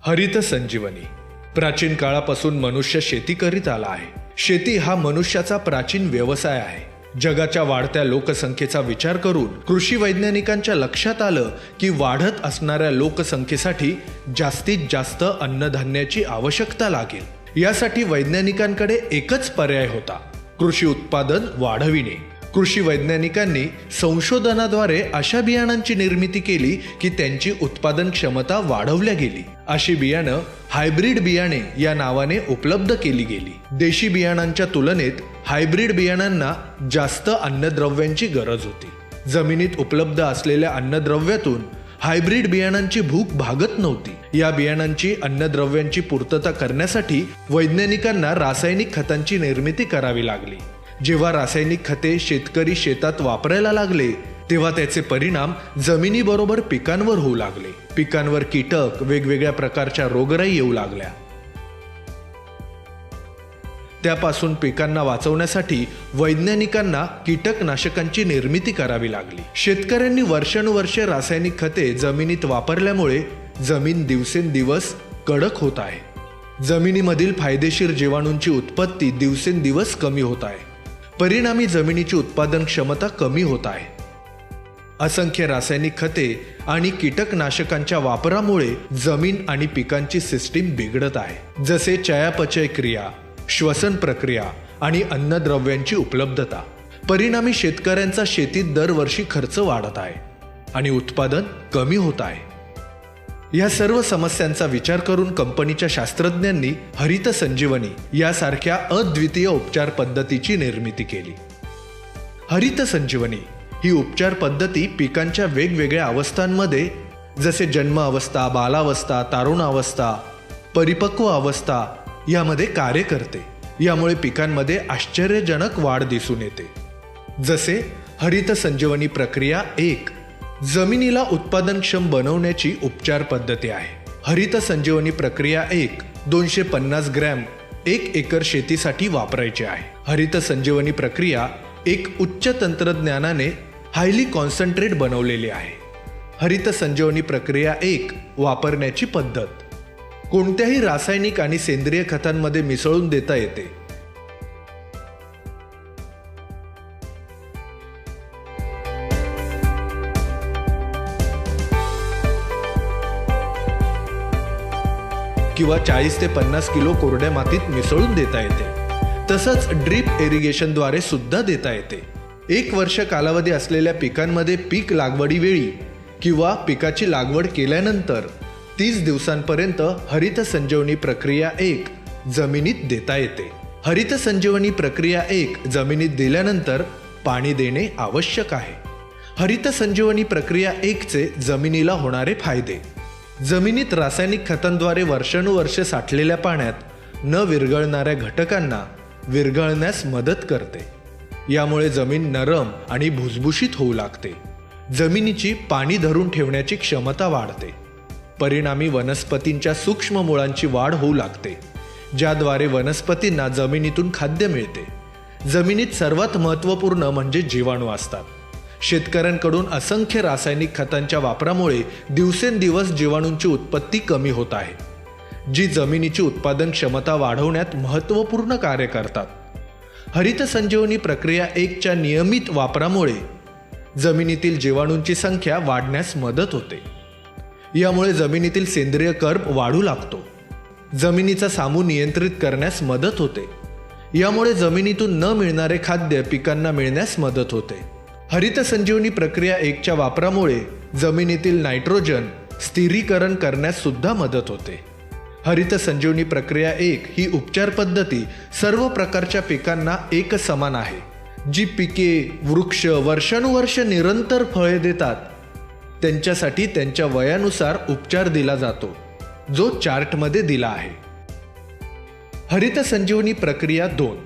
हरित संजीवनी. प्राचीन काळापासून मनुष्य शेती करीत आला आहे. शेती हा मनुष्याचा प्राचीन व्यवसाय आहे. जगाच्या वाढत्या लोकसंख्येचा विचार करून कृषी वैज्ञानिकांच्या लक्षात आलं की वाढत असणाऱ्या लोकसंख्येसाठी जास्तीत जास्त अन्नधान्याची आवश्यकता लागेल. यासाठी वैज्ञानिकांकडे एकच पर्याय होता, कृषी उत्पादन वाढविणे. कृषी वैज्ञानिकांनी संशोधनाद्वारे अशा बियाणांची निर्मिती केली की त्यांची उत्पादन क्षमता वाढवल्या गेली. अशी बियाणं हायब्रिड बियाणे या नावाने उपलब्ध केली गेली. देशी बियाणांच्या तुलनेत हायब्रिड बियाणांना जास्त अन्नद्रव्यांची गरज होती. जमिनीत उपलब्ध असलेल्या अन्नद्रव्यातून हायब्रिड बियाणांची भूक भागत नव्हती. या बियाणांची अन्नद्रव्यांची पूर्तता करण्यासाठी वैज्ञानिकांना रासायनिक खतांची निर्मिती करावी लागली. जेव्हा रासायनिक खते शेतकरी शेतात वापरायला लागले तेव्हा त्याचे परिणाम जमिनीबरोबर पिकांवर होऊ लागले. पिकांवर कीटक, वेगवेगळ्या प्रकारच्या रोगराई येऊ लागल्या. त्यापासून पिकांना वाचवण्यासाठी वैज्ञानिकांना कीटकनाशकांची निर्मिती करावी लागली. शेतकऱ्यांनी वर्षानुवर्षे रासायनिक खते जमिनीत वापरल्यामुळे जमीन दिवसेंदिवस कडक होत आहे. जमिनीमधील फायदेशीर जीवाणूंची उत्पत्ती दिवसेंदिवस कमी होत आहे. परिणामी जमिनीची उत्पादन क्षमता कमी होत आहे. असंख्य रासायनिक खते आणि कीटकनाशकांच्या वापरामुळे जमीन आणि पिकांची सिस्टीम बिघडत आहे. जसे चयापचय क्रिया, श्वसन प्रक्रिया आणि अन्नद्रव्यांची उपलब्धता. परिणामी शेतकऱ्यांचा शेतीत दरवर्षी खर्च वाढत आहे आणि उत्पादन कमी होत आहे. या सर्व समस्यांचा विचार करून कंपनीच्या शास्त्रज्ञांनी हरित संजीवनी यासारख्या अद्वितीय उपचार पद्धतीची निर्मिती केली. हरित संजीवनी ही उपचार पद्धती पिकांच्या वेगवेगळ्या अवस्थांमध्ये जसे जन्म अवस्था, बालावस्था, तारुणावस्था, परिपक्व अवस्था यामध्ये कार्य करते. यामुळे पिकांमध्ये आश्चर्यजनक वाढ दिसून येते. जसे हरित संजीवनी प्रक्रिया 1 जमिनीला उत्पादनक्षम बनवण्याची उपचार पद्धती आहे. हरित संजीवनी प्रक्रिया 1 250 ग्रॅम 1 एकर शेतीसाठी वापरायचे आहे. हरित संजीवनी प्रक्रिया एक उच्च तंत्रज्ञानाने हायली कॉन्सन्ट्रेट बनवलेली आहे. हरित संजीवनी प्रक्रिया 1 वापरण्याची पद्धत कोणत्याही रासायनिक आणि सेंद्रिय खतांमध्ये मिसळून देता येते. किंवा 40 ते 50 किलो कोरड्या मातीत मिसळून देता येते. तसंच ड्रीप इरिगेशनद्वारे सुद्धा देता येते. 1 वर्ष कालावधी असलेल्या पिकांमध्ये पीक लागवडीवेळी किंवा पिकाची लागवड केल्यानंतर 30 दिवसांपर्यंत हरित संजीवनी प्रक्रिया 1 जमिनीत देता येते. हरित संजीवनी प्रक्रिया 1 जमिनीत दिल्यानंतर पाणी देणे आवश्यक आहे. हरित संजीवनी प्रक्रिया 1चे जमिनीला होणारे फायदे. जमिनीत रासायनिक खतांद्वारे वर्षानुवर्षे साठलेल्या पाण्यात न विरघळणाऱ्या घटकांना विरघळण्यास मदत करते. यामुळे जमीन नरम आणि भुसभुशीत होऊ लागते. जमिनीची पाणी धरून ठेवण्याची क्षमता वाढते. परिणामी वनस्पतींच्या सूक्ष्म मुळांची वाढ होऊ लागते, ज्याद्वारे वनस्पतींना जमिनीतून खाद्य मिळते. जमिनीत सर्वात महत्त्वपूर्ण म्हणजे जीवाणू असतात. शेतकऱ्यांकडून असंख्य रासायनिक खतांच्या वापरामुळे दिवसेंदिवस जीवाणूंची उत्पत्ती कमी होत आहे, जी जमिनीची उत्पादन क्षमता वाढवण्यात महत्त्वपूर्ण कार्य करतात. हरित संजीवनी प्रक्रिया 1च्या नियमित वापरामुळे जमिनीतील जीवाणूंची संख्या वाढण्यास मदत होते. यामुळे जमिनीतील सेंद्रिय कर्ब वाढू लागतो. जमिनीचा सामू नियंत्रित करण्यास मदत होते. यामुळे जमिनीतून न मिळणारे खाद्य पिकांना मिळण्यास मदत होते. हरित संजीवनी प्रक्रिया 1च्या वापरामुळे जमिनीतील नायट्रोजन स्थिरीकरण करण्यास सुद्धा मदत होते. हरित संजीवनी प्रक्रिया 1 ही उपचार पद्धती सर्व प्रकारच्या पिकांना एक समान आहे. जी पिके, वृक्ष वर्षानुवर्ष निरंतर फळे देतात त्यांच्यासाठी त्यांच्या वयानुसार उपचार दिला जातो, जो चार्टमध्ये दिला आहे. हरित संजीवनी प्रक्रिया 2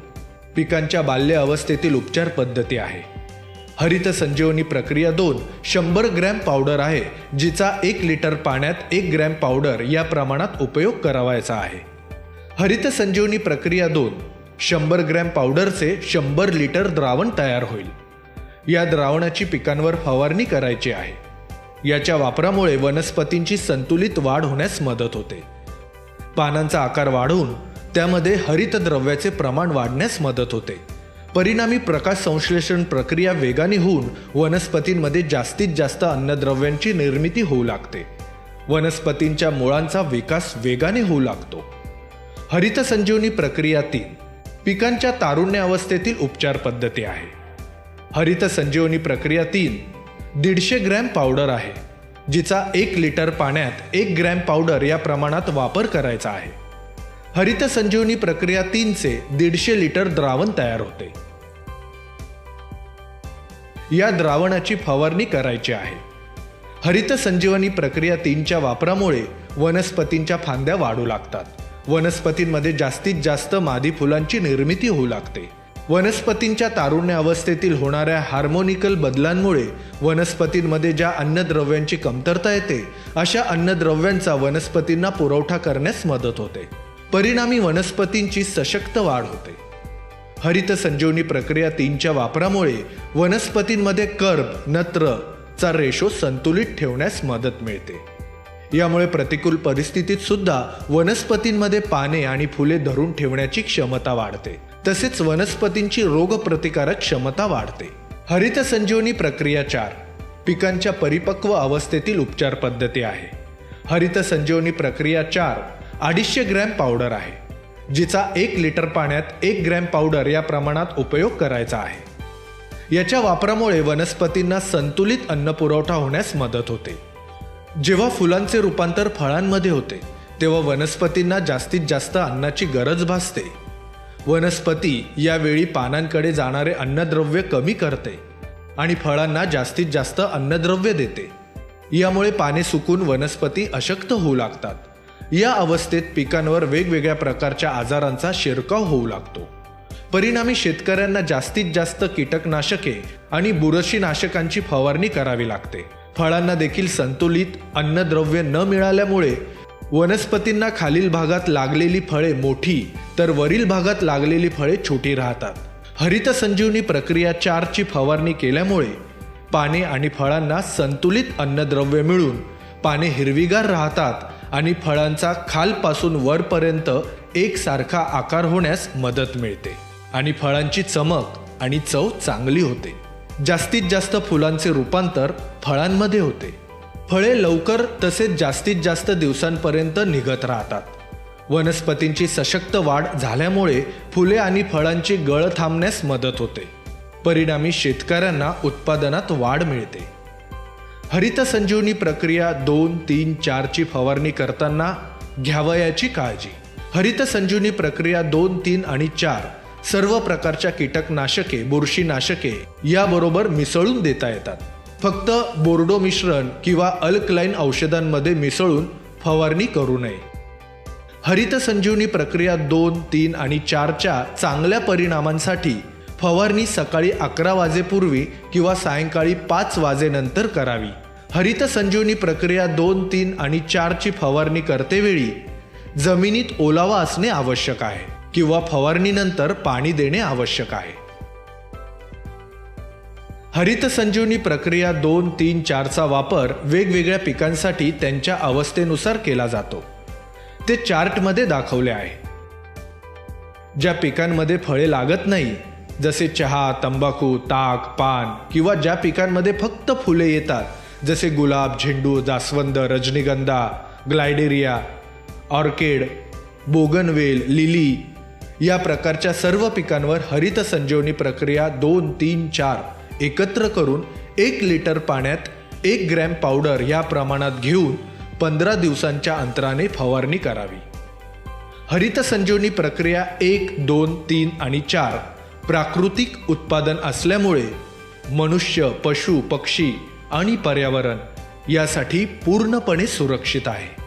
पिकांच्या बाल्य अवस्थेतील उपचार पद्धती आहे. हरित संजीवनी प्रक्रिया 2 100 ग्रॅम पावडर आहे, जिचा 1 लिटर पाण्यात 1 ग्रॅम पावडर या प्रमाणात उपयोग करावायचा आहे. हरित संजीवनी प्रक्रिया 2 100 ग्रॅम पावडरचे 100 लिटर द्रावण तयार होईल. या द्रावणाची पिकांवर फवारणी करायची आहे. याच्या वापरामुळे वनस्पतींची संतुलित वाढ होण्यास मदत होते. पानांचा आकार वाढवून त्यामध्ये हरितद्रव्याचे प्रमाण वाढण्यास मदत होते. परिणामी प्रकाश संश्लेषण प्रक्रिया वेगाने होऊन वनस्पतींमध्ये जास्तीत जास्त अन्नद्रव्यांची निर्मिती होऊ लागते. वनस्पतींच्या मुळांचा विकास वेगाने होऊ लागतो. हरित संजीवनी प्रक्रिया 3 पिकांच्या तारुण्य अवस्थेतील उपचार पद्धती आहे. हरित संजीवनी प्रक्रिया 3 150 ग्रॅम पावडर आहे, जिचा 1 लिटर पाण्यात 1 ग्रॅम पावडर या प्रमाणात वापर करायचा आहे. हरित संजीवनी प्रक्रिया 3 चे 150 लिटर द्रावण तयार होते. या द्रावणाची फवारणी करायची आहे. हरित संजीवनी प्रक्रिया 3 च्या वापरामुळे वनस्पतींच्या फांद्या वाढू लागतात. वनस्पतींमध्ये जास्तीत जास्त मादी फुलांची निर्मिती होऊ लागते. वनस्पतींच्या तारुण्य अवस्थेतील होणाऱ्या हार्मोनिकल बदलांमुळे वनस्पतींमध्ये ज्या अन्नद्रव्यांची कमतरता येते, अशा अन्नद्रव्यांचा वनस्पतींना पुरवठा करण्यास मदत होते. परिणामी वनस्पतींची सशक्त वाढ होते. हरित संजीवनी प्रक्रिया 3 च्या वापरामुळे वनस्पतींमध्ये कर्ब नत्र चा रेशो संतुलित ठेवण्यास मदत मिळते. यामुळे प्रतिकूल परिस्थितीत सुद्धा वनस्पतींमध्ये पाने आणि फुले धरून ठेवण्याची क्षमता वाढते. तसेच वनस्पतींची रोगप्रतिकारक क्षमता वाढते. हरित संजीवनी प्रक्रिया 4 पिकांच्या परिपक्व अवस्थेतील उपचार पद्धती आहे. हरित संजीवनी प्रक्रिया 4 250 ग्रॅम पावडर आहे, जिचा 1 लिटर पाण्यात 1 ग्रॅम पावडर या प्रमाणात उपयोग करायचा आहे. याच्या वापरामुळे वनस्पतींना संतुलित अन्न पुरवठा होण्यास मदत होते. जेव्हा फुलांचे रूपांतर फळांमध्ये होते, तेव्हा वनस्पतींना जास्तीत जास्त अन्नाची गरज भासते. वनस्पती यावेळी पानांकडे जाणारे अन्नद्रव्य कमी करते आणि फळांना जास्तीत जास्त अन्नद्रव्य देते. यामुळे पाने सुकून वनस्पती अशक्त होऊ लागतात. या अवस्थेत पिकांवर वेगवेगळ्या प्रकारच्या आजारांचा शिरकाव होऊ लागतो. परिणामी शेतकऱ्यांना जास्तीत जास्त कीटकनाशके आणि बुरशीनाशकांची फवारणी करावी लागते. फळांना देखील संतुलित अन्नद्रव्य न मिळाल्यामुळे वनस्पतींना खालील भागात लागलेली फळे मोठी तर वरील भागात लागलेली फळे छोटी राहतात. हरित संजीवनी प्रक्रिया 4 ची फवारणी केल्यामुळे पाने आणि फळांना संतुलित अन्नद्रव्य मिळून पाने हिरवीगार राहतात आणि फळांचा खालपासून वरपर्यंत एकसारखा आकार होण्यास मदत मिळते आणि फळांची चमक आणि चव चांगली होते. जास्तीत जास्त फुलांचे रूपांतर फळांमध्ये होते. फळे लवकर तसेच जास्तीत जास्त दिवसांपर्यंत निघत राहतात. वनस्पतींची सशक्त वाढ झाल्यामुळे फुले आणि फळांची गळ थांबण्यास मदत होते. परिणामी शेतकऱ्यांना उत्पादनात वाढ मिळते. हरित संजीवनी प्रक्रिया 2, 3, 4 ची फवारणी करताना घ्यावयाची काळजी. हरित संजीवनी प्रक्रिया 2, 3 आणि 4 सर्व प्रकारच्या कीटकनाशके, बुरशीनाशके याबरोबर मिसळून देता येतात. फक्त बोर्डो मिश्रण किंवा अल्कलाइन औषधांमध्ये मिसळून फवारणी करू नये. हरित संजीवनी प्रक्रिया 2, 3 आणि 4 च्या चांगल्या परिणामांसाठी फवारणी सकाळी 11 वाजेपूर्वी किंवा सायंकाळी 5 वाजेनंतर करावी. हरित संजीवनी प्रक्रिया 2, 3 आणि 4 ची फवारणी करतेवेळी जमिनीत ओलावा असणे आवश्यक आहे किंवा फवारणीनंतर पाणी देणे आवश्यक आहे. हरित संजीवनी प्रक्रिया 2, 3, 4 चा वापर वेगवेगळ्या पिकांसाठी त्यांच्या अवस्थेनुसार केला जातो. ते चार्टमध्ये दाखवले आहे. ज्या पिकांमध्ये फळे लागत नाही, जसे चहा, तंबाखू, ताक, पान किंवा ज्या पिकांमध्ये फक्त फुले येतात, जसे गुलाब, झेंडू, जास्वंद, रजनीगंधा, ग्लायडेरिया, ऑर्किड, बोगनवेल, लिली या प्रकारच्या सर्व पिकांवर हरित संजीवनी प्रक्रिया 2, 3, 4 एकत्र करून 1 लिटर पाण्यात 1 ग्रॅम पावडर या प्रमाणात घेऊन 15 दिवसांच्या अंतराने फवारणी करावी. हरित संजीवनी प्रक्रिया 1, 2, 3 आणि 4 प्राकृतिक उत्पादन असल्यामुळे मनुष्य, पशु, पक्षी आणि पर्यावरण यासाठी पूर्णपणे सुरक्षित आहे.